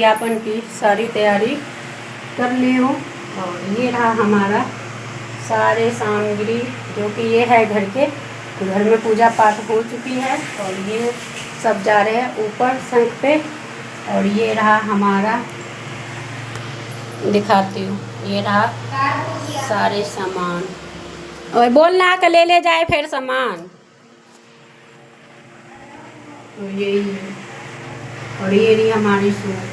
उद्यापन की सारी तैयारी कर ली हूँ। और ये रहा हमारा सारे सामग्री, जो कि ये है घर के, घर में पूजा पाठ हो चुकी है और ये सब जा रहे हैं ऊपर शंख पे। और ये रहा हमारा, दिखाती हूँ, ये रहा सारे सामान। और बोलना कि ले जाए फिर सामान। और यही है, और ये रही हमारी सूट।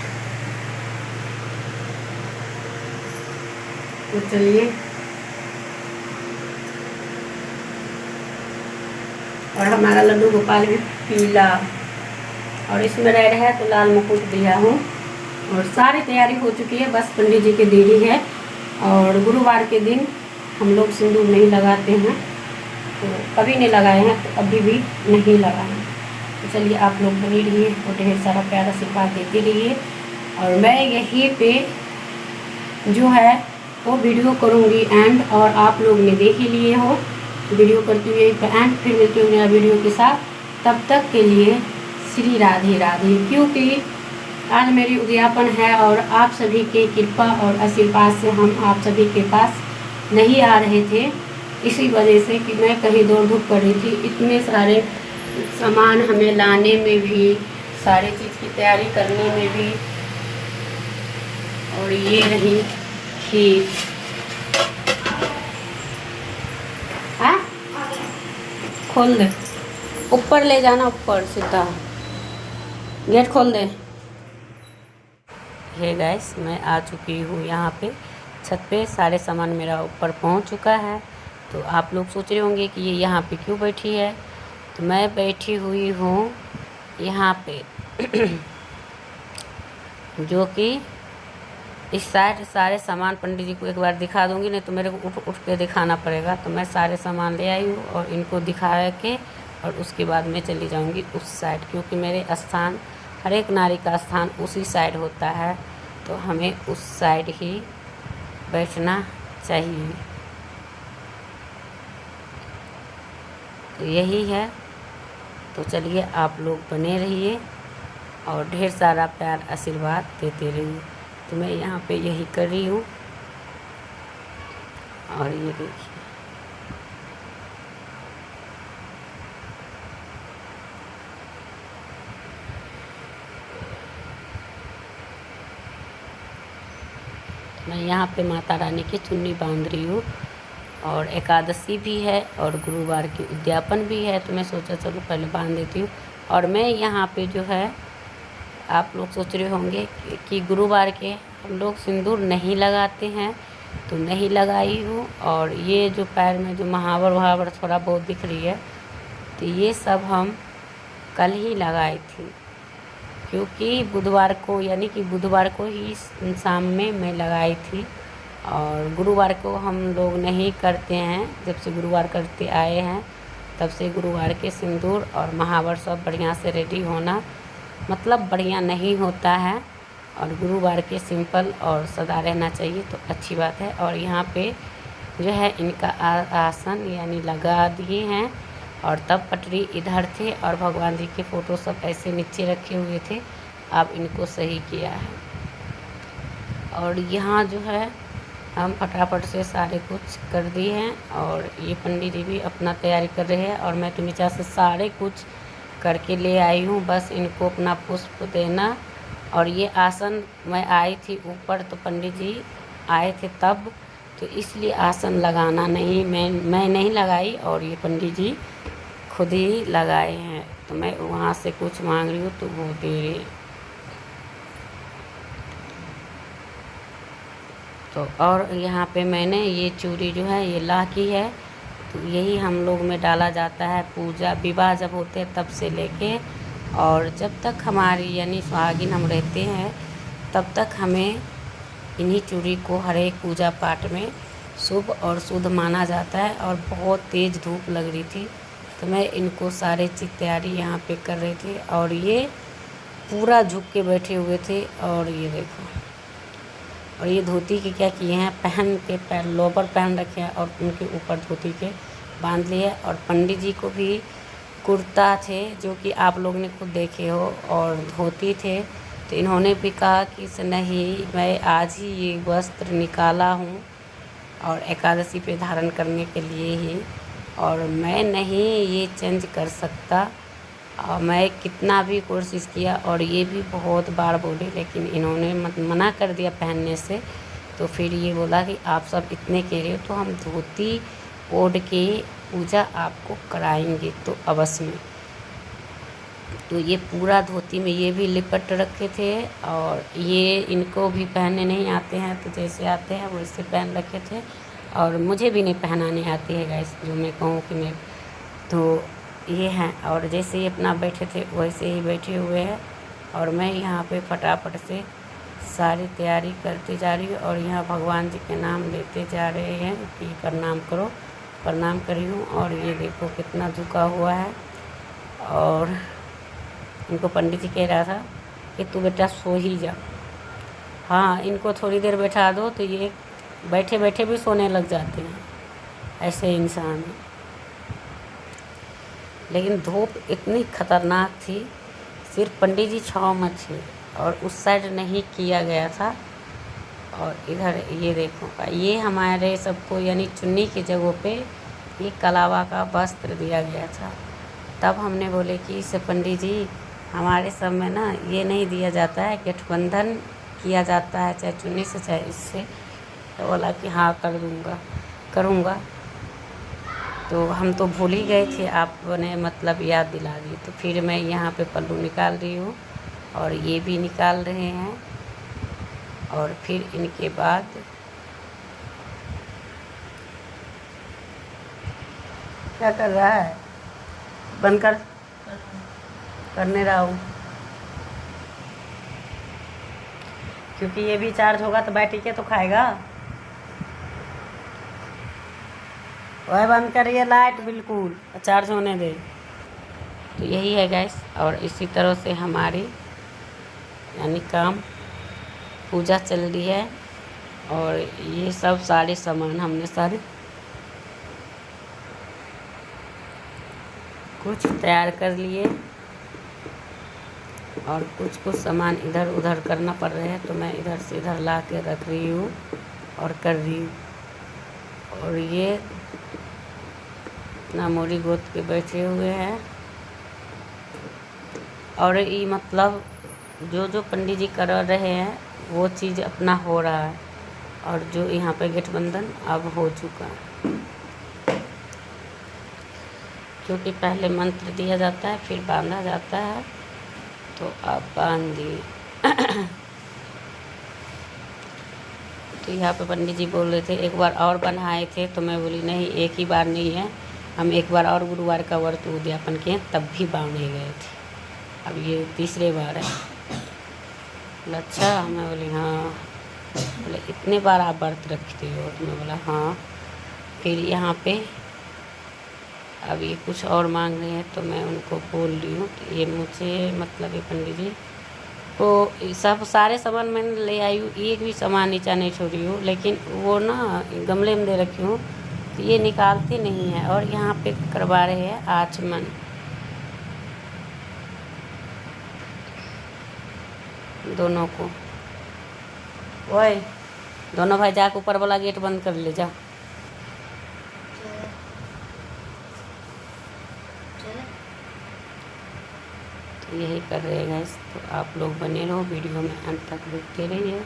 तो चलिए, और हमारा लड्डू गोपाल भी पीला और इसमें रेड है, तो लाल मुकुट दिया हूँ। और सारी तैयारी हो चुकी है, बस पंडित जी की देरी है। और गुरुवार के दिन हम लोग सिंदूर नहीं लगाते हैं, तो कभी नहीं लगाए हैं, तो अभी भी नहीं लगाए। तो चलिए, आप लोग बनी रहिए और ढेर सारा प्यारा आशीर्वाद देते रहिए। और मैं यहीं पे जो है वो वीडियो करूँगी एंड, और आप लोग ने देख ही लिए हो वीडियो करती हुए एंड। फिर मिलती हूँ नया वीडियो के साथ, तब तक के लिए श्री राधे राधे। क्योंकि आज मेरी उद्यापन है और आप सभी के कृपा और आशीर्वाद से हम आप सभी के पास नहीं आ रहे थे, इसी वजह से कि मैं कहीं दौड़ धूप कर रही थी। इतने सारे सामान हमें लाने में भी, सारे चीज़ की तैयारी करने में भी। और ये रही खीर। हाँ, खोल दे, ऊपर ले जाना, ऊपर सीधा गेट खोल दे। हे गाइस, मैं आ चुकी हूँ यहाँ पे छत पे। सारे सामान मेरा ऊपर पहुँच चुका है। तो आप लोग सोच रहे होंगे कि ये यहाँ पे क्यों बैठी है। तो मैं बैठी हुई हूँ यहाँ पे जो कि इस साइड सारे सामान पंडित जी को एक बार दिखा दूँगी, नहीं तो मेरे को उठ के दिखाना पड़ेगा। तो मैं सारे सामान ले आई हूँ और इनको दिखा के, और उसके बाद मैं चली जाऊँगी उस साइड, क्योंकि मेरे स्थान, हर एक नारी का स्थान उसी साइड होता है, तो हमें उस साइड ही बैठना चाहिए। तो यही है। तो चलिए, आप लोग बने रहिए और ढेर सारा प्यार आशीर्वाद देते रहिए। तो मैं यहाँ पे यही कर रही हूँ। और ये देखिए, मैं यहाँ पे माता रानी की चुन्नी बांध रही हूँ। और एकादशी भी है और गुरुवार की उद्यापन भी है, तो मैं सोचा चलो पहले बांध देती हूँ। और मैं यहाँ पे जो है, आप लोग सोच रहे होंगे कि गुरुवार के हम लोग सिंदूर नहीं लगाते हैं, तो नहीं लगाई हूँ। और ये जो पैर में जो महावर वहावर थोड़ा बहुत दिख रही है, तो ये सब हम कल ही लगाई थी, क्योंकि बुधवार को, यानी कि बुधवार को ही शाम में मैं लगाई थी। और गुरुवार को हम लोग नहीं करते हैं, जब से गुरुवार करते आए हैं तब से गुरुवार के सिंदूर और महावर सब बढ़िया से रेडी होना मतलब बढ़िया नहीं होता है। और गुरुवार के सिंपल और सादा रहना चाहिए, तो अच्छी बात है। और यहाँ पे जो है इनका आसन यानी लगा दिए हैं। और तब पटरी इधर थे और भगवान जी के फ़ोटो सब ऐसे नीचे रखे हुए थे, अब इनको सही किया है। और यहाँ जो है हम फटाफट से सारे कुछ कर दिए हैं। और ये पंडित जी भी अपना तैयारी कर रहे हैं, और मैं तो नीचे से सारे कुछ करके ले आई हूँ, बस इनको अपना पुष्प देना। और ये आसन मैं आई थी ऊपर, तो पंडित जी आए थे तब, तो इसलिए आसन लगाना नहीं, मैं नहीं लगाई, और ये पंडित जी खुद ही लगाए हैं। तो मैं वहाँ से कुछ मांग रही हूँ, तो वो दे रहे। तो और यहाँ पे मैंने ये चूड़ी जो है ये लाह की है, तो यही हम लोग में डाला जाता है। पूजा विवाह जब होते हैं तब से लेके, और जब तक हमारी यानी सुहागिन हम रहते हैं तब तक हमें इन्हीं चूड़ी को हर एक पूजा पाठ में शुभ और शुद्ध माना जाता है। और बहुत तेज़ धूप लग रही थी, तो मैं इनको सारे चीज़ तैयारी यहाँ पे कर रहे थे। और ये पूरा झुक के बैठे हुए थे। और ये देखो, और ये धोती के क्या किए हैं, पहन के पैर लोवर पहन रखे हैं और उनके ऊपर धोती के बांध लिए। और पंडित जी को भी कुर्ता थे, जो कि आप लोग ने खुद देखे हो, और धोती थे, तो इन्होंने भी कहा कि नहीं, मैं आज ही ये वस्त्र निकाला हूँ और एकादशी पे धारण करने के लिए ही, और मैं नहीं ये चेंज कर सकता। और मैं कितना भी कोशिश किया और ये भी बहुत बार बोले, लेकिन इन्होंने मना कर दिया पहनने से। तो फिर ये बोला कि आप सब इतने कह रहे हो तो हम धोती ओढ़ के पूजा आपको कराएंगे तो अवश्य में। तो ये पूरा धोती में ये भी लिपट रखे थे, और ये इनको भी पहनने नहीं आते हैं, तो जैसे आते हैं वैसे पहन रखे थे। और मुझे भी नहीं पहनाने आती है गाइस, जो मैं कहूँ कि मैं तो ये हैं। और जैसे ही अपना बैठे थे वैसे ही बैठे हुए हैं, और मैं यहाँ पे फटाफट से सारी तैयारी करते जा रही हूँ, और यहाँ भगवान जी के नाम लेते जा रहे हैं कि प्रणाम करो, प्रणाम करी हूँ। और ये देखो कितना झुका हुआ है। और इनको पंडित जी कह रहा था कि तू बेटा सो ही जा। हाँ, इनको थोड़ी देर बैठा दो तो ये बैठे बैठे भी सोने लग जाते हैं, ऐसे इंसान हैं। लेकिन धूप इतनी खतरनाक थी, सिर्फ पंडित जी छाँव में थे और उस साइड नहीं किया गया था। और इधर ये देखो, ये हमारे सबको यानी चुन्नी की जगह पे ये कलावा का वस्त्र दिया गया था। तब हमने बोले कि इसे पंडित जी हमारे सब में ना ये नहीं दिया जाता है, गठबंधन किया जाता है चाहे चुन्नी से चाहे इससे। तो बोला कि हाँ करूँगा। तो हम तो भूल ही गए थे, आपने मतलब याद दिला दी। तो फिर मैं यहाँ पे पल्लू निकाल रही हूँ और ये भी निकाल रहे हैं। और फिर इनके बाद क्या कर रहा है, बंद करने रहा हूँ, क्योंकि ये भी चार्ज होगा तो बैटरी के तो खाएगा। वह बंद करिए लाइट, बिल्कुल चार्ज होने दे। तो यही है गैस। और इसी तरह से हमारी यानी काम पूजा चल रही है। और ये सब सारे सामान हमने सारे कुछ तैयार कर लिए, और कुछ सामान इधर उधर करना पड़ रहे हैं, तो मैं इधर से इधर ला के रख रही हूँ और कर रही हूँ। और ये अपना मोरी गोद के बैठे हुए हैं। और ये मतलब जो पंडित जी कर रहे हैं वो चीज़ अपना हो रहा है, और जो यहाँ पे गठबंधन अब हो चुका है, क्योंकि पहले मंत्र दिया जाता है फिर बांधा जाता है। तो आप बांध दिए। तो यहाँ पे पंडित जी बोल रहे थे एक बार और बनाए थे, तो मैं बोली नहीं, एक ही बार नहीं है, हम एक बार और गुरुवार का व्रत उद्यापन किए तब भी बांधे गए थे, अब ये तीसरे बार है। बोला अच्छा, मैं बोली हाँ। बोले इतने बार आप व्रत रखते हो, तो मैं बोला हाँ। फिर यहाँ पे अब ये कुछ और मांग रहे हैं, तो मैं उनको बोल रही हूँ कि ये मुझे मतलब ये पंडित जी को सब सारे सामान मैंने ले आई हूँ, एक भी सामान नीचा नहीं छोड़ी हूँ, लेकिन वो ना गमले में दे रखी हूँ तो ये निकालते नहीं है। और यहाँ पे करवा रहे हैं आचमन। दोनों को, ओए दोनों भाई जाके ऊपर वाला गेट बंद कर ले जा। तो यही कर रहे हैं गाइस। तो आप लोग बने रहो, वीडियो में अंत तक देखते रहिए।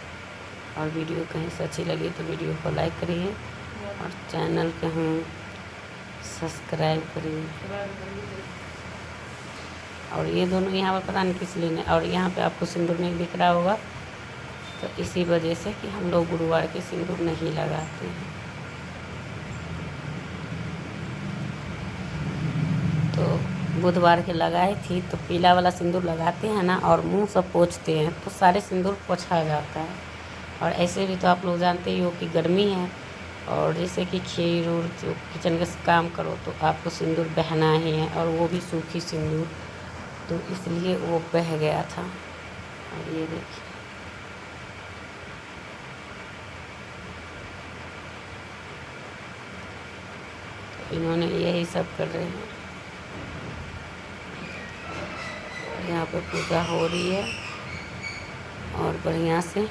और वीडियो कहीं से अच्छी लगी तो वीडियो को लाइक करिए और चैनल को हम सब्सक्राइब करिए। और ये दोनों यहाँ पर पता नहीं किस लिए, और यहाँ पे आपको सिंदूर नहीं दिख रहा होगा, तो इसी वजह से कि हम लोग गुरुवार के सिंदूर नहीं लगाते हैं। तो बुधवार के लगाई थी, तो पीला वाला सिंदूर लगाते हैं ना, और मुंह सब पोंछते हैं तो सारे सिंदूर पोंछा जाता है। और ऐसे भी तो आप लोग जानते ही हो कि गर्मी है, और जैसे कि खीर और जो किचन का काम करो तो आपको सिंदूर बहना ही है, और वो भी सूखी सिंदूर, तो इसलिए वो बह गया था। और ये देखिए, तो इन्होंने यही सब कर रहे हैं। यहाँ पे पूजा हो रही है। और बढ़िया से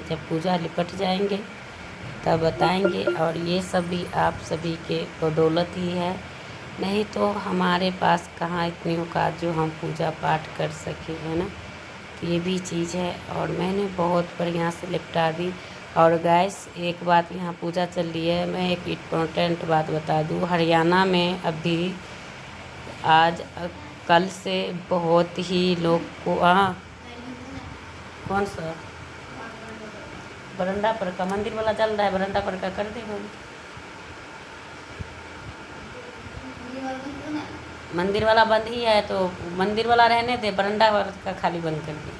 जब पूजा निपट जाएंगे तब बताएंगे। और ये सब भी आप सभी के बदौलत ही है, नहीं तो हमारे पास कहाँ इतनी औकात जो हम पूजा पाठ कर सके, है ना। तो ये भी चीज़ है। और मैंने बहुत बढ़िया से निपटा दी। और गैस एक बात, यहाँ पूजा चल रही है, मैं एक इम्पोर्टेंट बात बता दूँ। हरियाणा में अभी आज कल से बहुत ही लोग को कौन सा बरंडा पर का मंदिर वाला चल रहा है, बरंडा पर का कर दे बंद। मंदिर वाला बंद ही है तो मंदिर वाला रहने दे, बरंडा वाला का खाली बंद कर दे।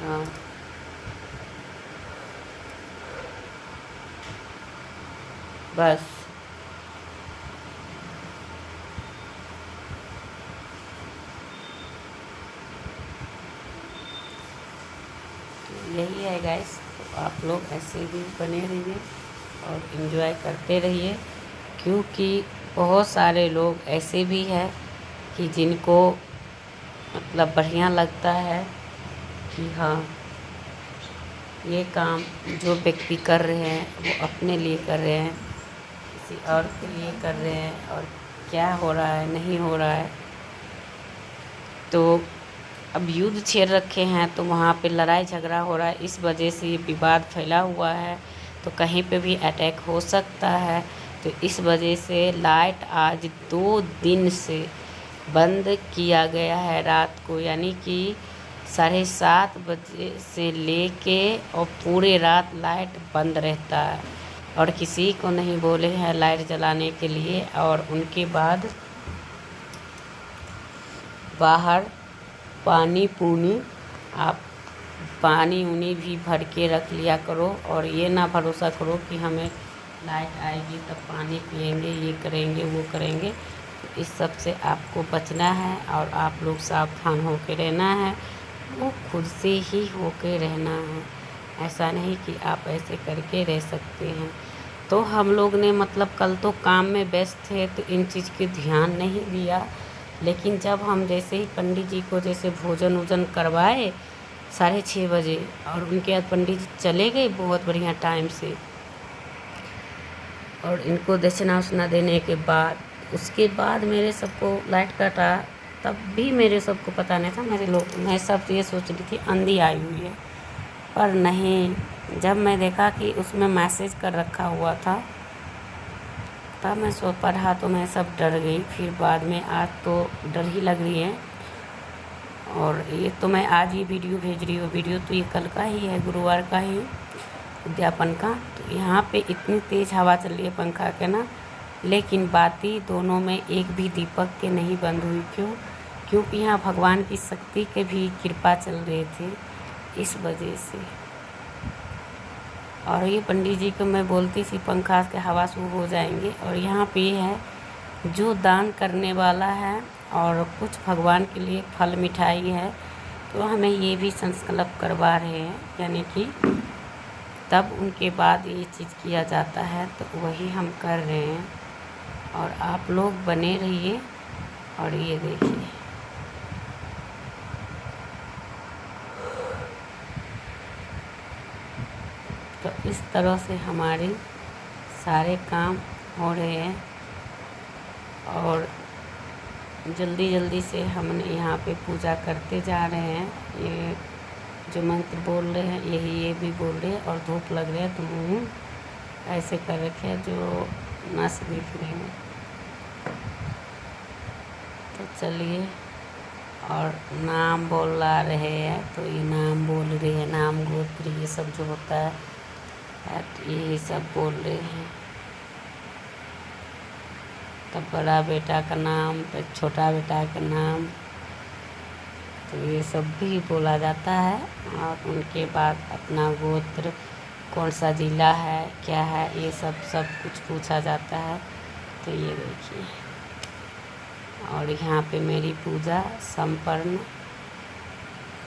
हाँ बस यही है गाइस। तो आप लोग ऐसे ही बने रहिए और इन्जॉय करते रहिए, क्योंकि बहुत सारे लोग ऐसे भी हैं कि जिनको मतलब बढ़िया लगता है कि हाँ ये काम जो व्यक्ति कर रहे हैं वो अपने लिए कर रहे हैं, किसी और के लिए कर रहे हैं, और क्या हो रहा है नहीं हो रहा है। तो अब युद्ध छेड़ रखे हैं तो वहाँ पे लड़ाई झगड़ा हो रहा है, इस वजह से ये विवाद फैला हुआ है, तो कहीं पे भी अटैक हो सकता है। तो इस वजह से लाइट आज 2 दिन से बंद किया गया है रात को, यानी कि 7:30 बजे से लेके और पूरे रात लाइट बंद रहता है, और किसी को नहीं बोले हैं लाइट जलाने के लिए। और उनके बाद बाहर पानी पूनी आप पानी उनी भी भर के रख लिया करो, और ये ना भरोसा करो कि हमें लाइट आएगी तब पानी पिएंगे, ये करेंगे वो करेंगे। तो इस सब से आपको बचना है और आप लोग सावधान होकर रहना है, वो खुद से ही होकर रहना है। ऐसा नहीं कि आप ऐसे करके रह सकते हैं। तो हम लोग ने मतलब कल तो काम में व्यस्त थे तो इन चीज़ की ध्यान नहीं दिया, लेकिन जब हम जैसे ही पंडित जी को जैसे भोजन वोजन करवाए 6:30 बजे, और उनके बाद पंडित जी चले गए बहुत बढ़िया टाइम से, और इनको दक्षिणा उछना देने के बाद उसके बाद मेरे सबको लाइट कटा, तब भी मेरे सबको पता नहीं था। मैं सब ये सोच रही थी आंधी आई हुई है, पर नहीं। जब मैं देखा कि उसमें मैसेज कर रखा हुआ था तब मैं पढ़ा तो मैं सब डर गई। फिर बाद में आज तो डर ही लग रही है। और ये तो मैं आज ही वीडियो भेज रही हूँ, वीडियो तो ये कल का ही है, गुरुवार का ही उद्यापन का। तो यहाँ पे इतनी तेज़ हवा चल रही है पंखा के ना, लेकिन बाती दोनों में एक भी दीपक के नहीं बंद हुई। क्योंकि यहाँ भगवान की शक्ति के भी कृपा चल रहे थे, इस वजह से। और ये पंडित जी को मैं बोलती थी पंखा के हवा शुरू हो जाएंगे। और यहाँ पे है जो दान करने वाला है और कुछ भगवान के लिए फल मिठाई है, तो हमें ये भी संकल्प करवा रहे हैं, यानी कि तब उनके बाद ये चीज़ किया जाता है, तो वही हम कर रहे हैं। और आप लोग बने रहिए। और ये देखिए तो इस तरह से हमारे सारे काम हो रहे हैं, और जल्दी जल्दी से हमने यहाँ पे पूजा करते जा रहे हैं। ये जो मंत्र बोल रहे हैं यही ये भी बोल रहे हैं, और धूप लग रहे हैं तो मुँह ऐसे कर रखे हैं जो नस दिख रहे हैं। तो चलिए, और नाम बोला रहे हैं तो ये नाम बोल रहे हैं, नाम गोत्र ये सब जो होता है यही सब बोल रहे हैं। तब बड़ा बेटा का नाम, तो छोटा बेटा का नाम, तो ये सब भी बोला जाता है। और उनके बाद अपना गोत्र, कौन सा जिला है, क्या है, ये सब कुछ पूछा जाता है। तो ये देखिए, और यहाँ पे मेरी पूजा संपन्न,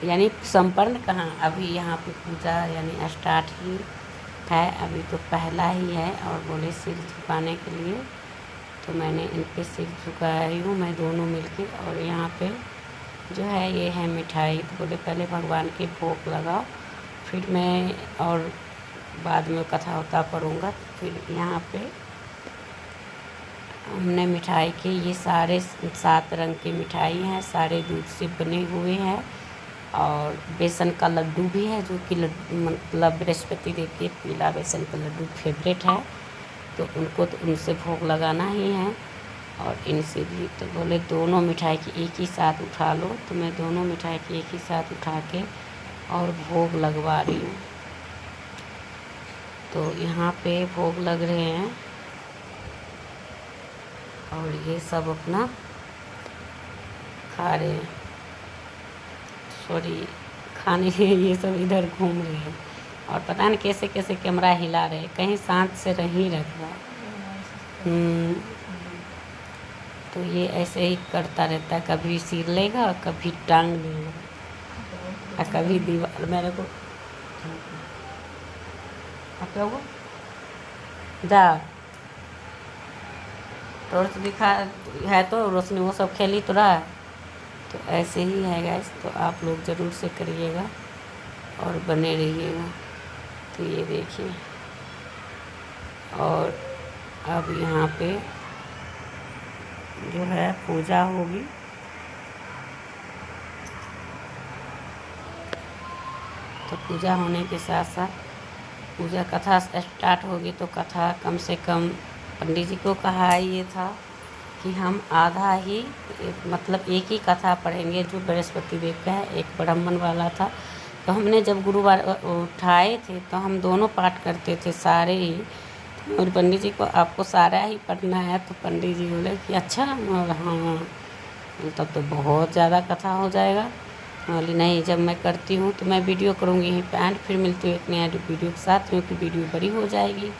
यानी संपन्न कहाँ, अभी यहाँ पे पूजा यानी स्टार्ट ही है, अभी तो पहला ही है। और बोले सिर झुकाने के लिए, तो मैंने इन पे सिर झुकाई हूँ मैं दोनों मिलके। और यहाँ पे जो है ये है मिठाई। तो बोले पहले भगवान के भोग लगाओ, फिर मैं और बाद में कथा होता पढ़ूँगा। फिर यहाँ पे हमने मिठाई के ये सारे 7 रंग की मिठाई हैं, सारे दूध से बने हुए हैं। और बेसन का लड्डू भी है, जो कि मतलब बृहस्पति देव के पीला बेसन का लड्डू फेवरेट है, तो उनको तो उनसे भोग लगाना ही है। और इनसे भी तो बोले दोनों मिठाई की एक ही साथ उठा लो, तो मैं दोनों मिठाई की एक ही साथ उठा के और भोग लगवा रही हूँ। तो यहाँ पे भोग लग रहे हैं और ये सब अपना खा रहे हैं। सॉरी, खाने ये सब इधर घूम रहे हैं और पता नहीं कैसे कैसे कैमरा हिला रहे हैं, कहीं शांत से नहीं रख रहा। तो ये ऐसे ही करता रहता है, कभी सिर लेगा, कभी टांग लेगा और कभी दीवार। मेरे को आप लोगों जा टॉर्च दिखा है तो रोशनी वो सब खेली तो रहा है। तो ऐसे ही है गाइस, तो आप लोग ज़रूर से करिएगा और बने रहिएगा। तो ये देखिए, और अब यहाँ पे जो है पूजा होगी। तो पूजा होने के साथ साथ पूजा कथा स्टार्ट होगी। तो कथा कम से कम पंडित जी को कहा ये था कि हम आधा ही मतलब एक ही कथा पढ़ेंगे, जो बृहस्पति देव का है, एक ब्राह्मण वाला था। तो हमने जब गुरुवार उठाए थे तो हम दोनों पाठ करते थे सारे ही। और पंडित जी को आपको सारा ही पढ़ना है, तो पंडित जी बोले कि अच्छा, हाँ तब तो बहुत ज़्यादा कथा हो जाएगा। बोली नहीं, जब मैं करती हूँ तो मैं वीडियो करूँगी यहीं पे एंड, फिर मिलती हूँ एक नया वीडियो के साथ, क्योंकि वीडियो बड़ी हो जाएगी।